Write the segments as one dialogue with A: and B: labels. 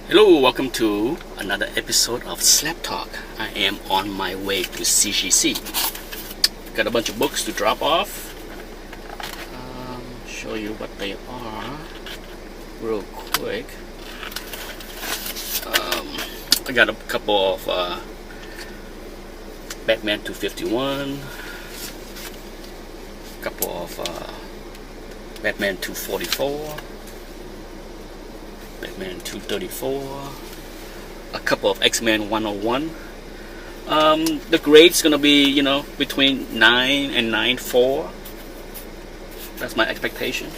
A: Hello, welcome to another episode of SLAB Talk. I am on my way to CGC. Got a bunch of books to drop off. Show you what they are real quick. I got a couple of Batman 251, a couple of Batman 244, Batman 234, a couple of X-Men 101. The grade's gonna be, between 9 and 9.4. That's my expectation.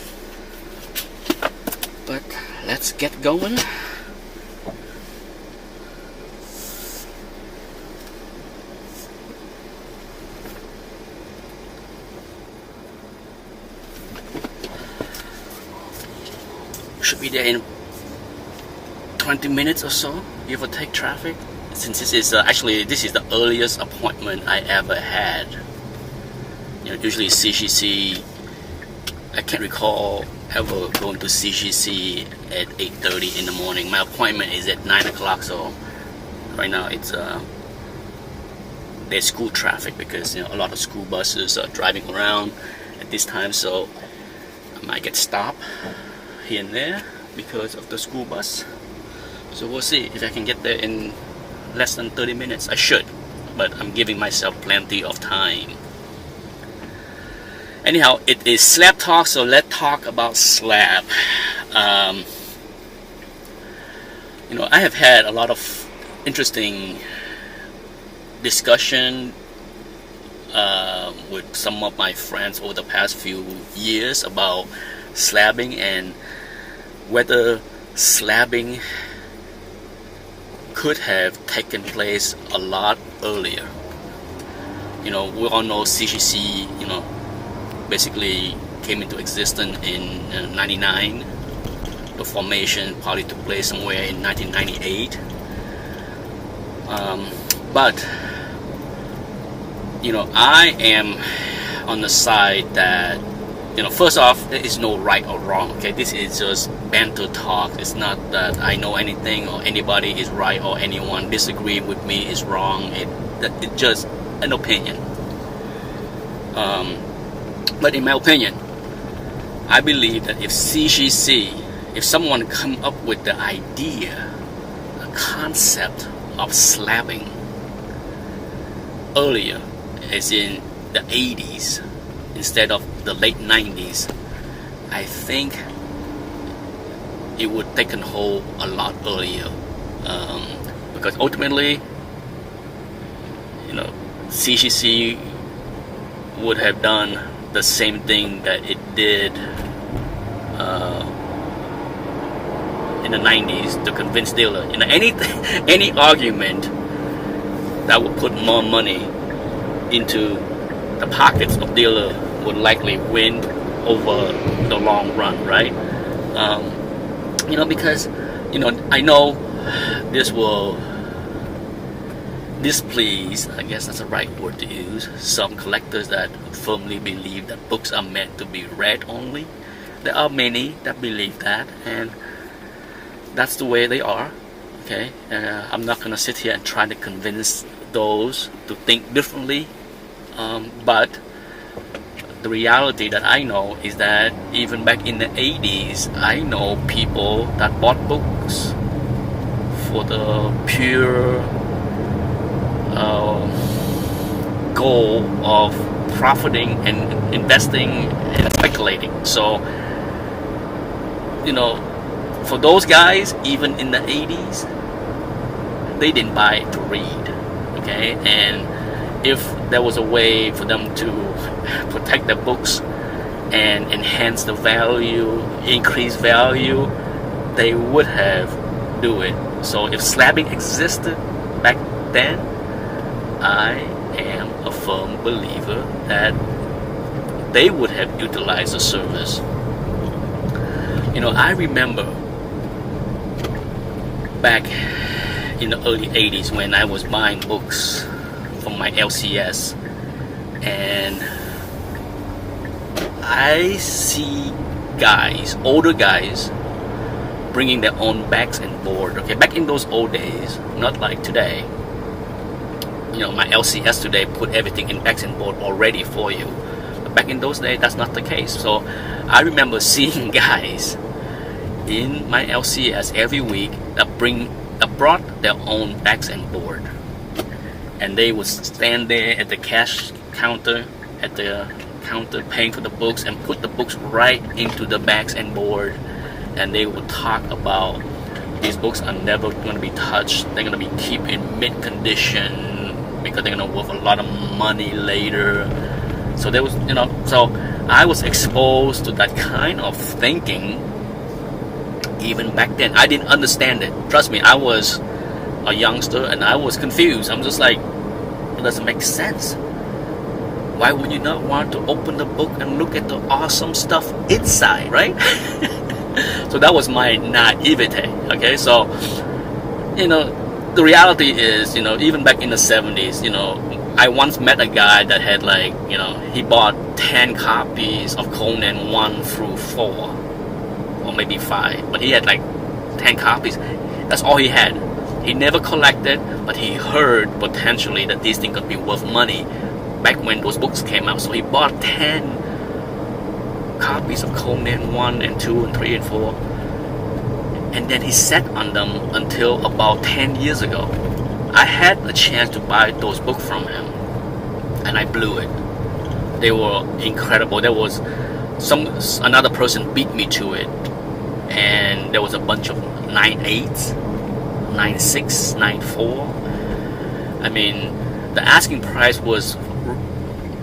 A: But let's get going. Should be there in 20 minutes or so, give or take traffic. Since this is this is the earliest appointment I ever had. Usually CGC, I can't recall ever going to CGC at 8:30 in the morning. My appointment is at 9 o'clock, so right now it's there's school traffic because a lot of school buses are driving around at this time, so I might get stopped here and there because of the school bus. So we'll see if I can get there in less than 30 minutes. I should, but I'm giving myself plenty of time. Anyhow, it is SLAB Talk, so let's talk about SLAB. I have had a lot of interesting discussion with some of my friends over the past few years about slabbing and whether slabbing could have taken place a lot earlier. We all know CGC, basically came into existence in 99. The formation probably took place somewhere in 1998. But I am on the side that first off, there is no right or wrong. Okay, this is just banter talk. It's not that I know anything or anybody is right or anyone disagree with me is wrong. It's just an opinion. But in my opinion, I believe that if someone come up with the idea, a concept of slabbing earlier, as in the 80s, instead of the late 90s, I think it would take hold a lot earlier, because ultimately, CGC would have done the same thing that it did in the 90s to convince dealer. Any argument that would put more money into the pockets of dealer would likely win over the long run, right? Because I know this will displease, I guess that's the right word to use, some collectors that firmly believe that books are meant to be read only. There are many that believe that, and that's the way they are. Okay, I'm not gonna sit here and try to convince those to think differently. But the reality that I know is that even back in the 80s, I know people that bought books for the pure goal of profiting and investing and speculating. So, for those guys, even in the 80s, they didn't buy it to read. Okay, and if there was a way for them to protect their books and enhance the value, increase value, they would have do it. So if slabbing existed back then, I am a firm believer that they would have utilized the service. I remember back in the early 80s when I was buying books from my LCS, and I see guys, older guys, bringing their own bags and board. Okay, back in those old days, not like today. You know, my LCS today put everything in bags and board already for you. But back in those days, that's not the case. So I remember seeing guys in my LCS every week that brought their own bags and board, and they would stand there at the cash counter, paying for the books, and put the books right into the bags and board, and they would talk about these books are never going to be touched. They're going to be kept in mint condition because they're going to worth a lot of money later. So there was, you know, so I was exposed to that kind of thinking even back then. I didn't understand it. Trust me, I was a youngster and I was confused. I'm just like, it doesn't make sense. Why would you not want to open the book and look at the awesome stuff inside, right? So that was my naivete. Okay, so, you know, the reality is, you know, even back in the 70s, you know, I once met a guy that had, like, you know, he bought 10 copies of Conan 1 through 4, or maybe 5, but he had like 10 copies. That's all he had. He never collected, but he heard potentially that these things could be worth money back when those books came out. So he bought 10 copies of Conan 1 and 2 and 3 and 4, and then he sat on them until about 10 years ago. I had a chance to buy those books from him, and I blew it. They were incredible. There was another person beat me to it, and there was a bunch of 9.8s, 9.6, 9.4. I mean, the asking price was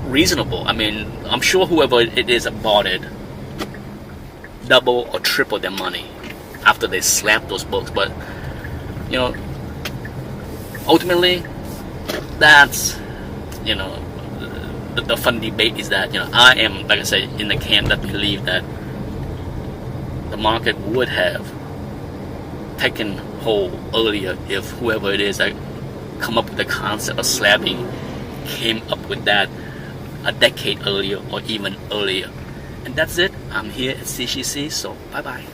A: reasonable. I mean, I'm sure whoever it is that bought it double or triple their money after they slapped those books. But, you know, ultimately, that's, you know, the fun debate is that, you know, I am, like I said, in the camp that believe that the market would have taken hold earlier if whoever it is that come up with the concept of slabbing came up with that a decade earlier or even earlier. And that's it. I'm here at CGC, so bye bye.